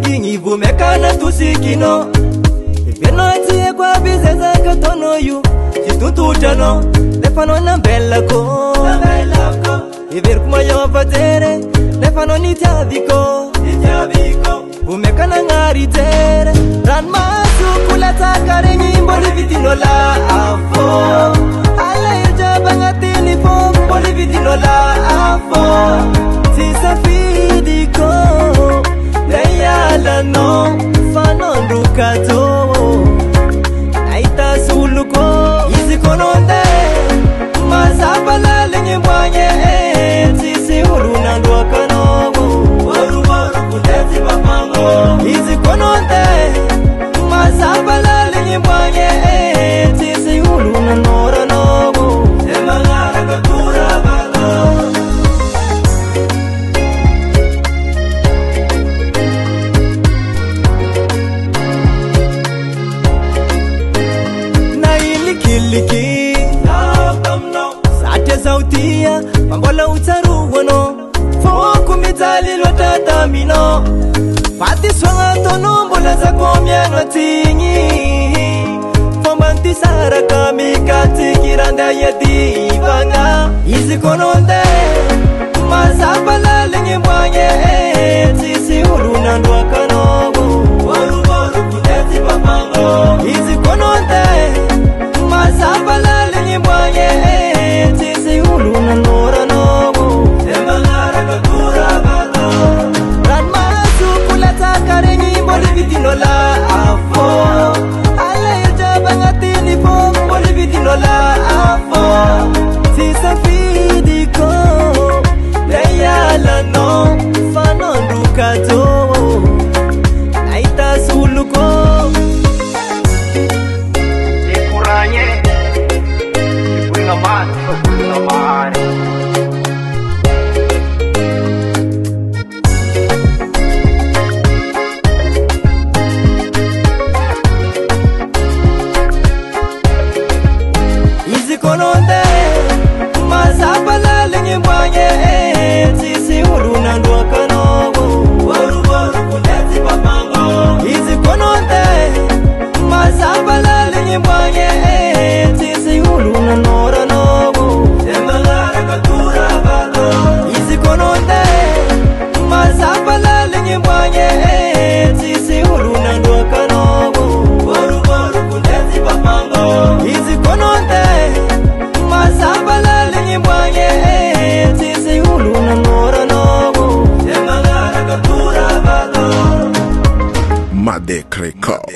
mangingi vumekana tusikino Veno etie kwa bizeza katono yu Jitututano Lefano na mbela ko Iver kuma yawa patere Lefano ni tiaviko Vumekana ngari tere Ran masu kuleta kare nyimbo ni vitino la afo Ala irja bangatini fo Boli vitino la afo Sisa fidiko Deyala no Fanon rukato Naita suluko Izi kononde Masabala lenye mwanye Sisi uruna nduaka nogo Waru kuteti papango Izi kononde Masabala lenye mwanye Sisi uruna nora nogo Semangara katura bago Liki Sate sautia Pambola utaru wano Foku mitali lota tamino Pati swanga tono mbola za komiano tingi Fombanti sara kamikati kiranda yedi vanga Izi kononde Masabala lenye mwanye Sisi uruna nduaka nogo Waru kuteti papango Izi kononde Masabala lenye mwanye Sisi uluna nora nogo Semangara katura bato Ran masu kuleta kare nyimbo ni vitino la afo Ala irja bangatini fo Boli vitino la afo Sisa fidiko Deyala no Fanon rukato Naita suluko Izi kononde Masabala lenye mwanye Sisi uruna nduaka nogo Waru kuteti papango Izi kononde Masabala lenye mwanye Sisi uruna nora nogo Semangara katura bago Izi kononde Masabala lenye mwanye Sisi uruna nduaka nogo Waru kuteti papango Izi kononde Masabala lenye mwanye Sisi uruna nora nogo Semangara katura bago Madek Record.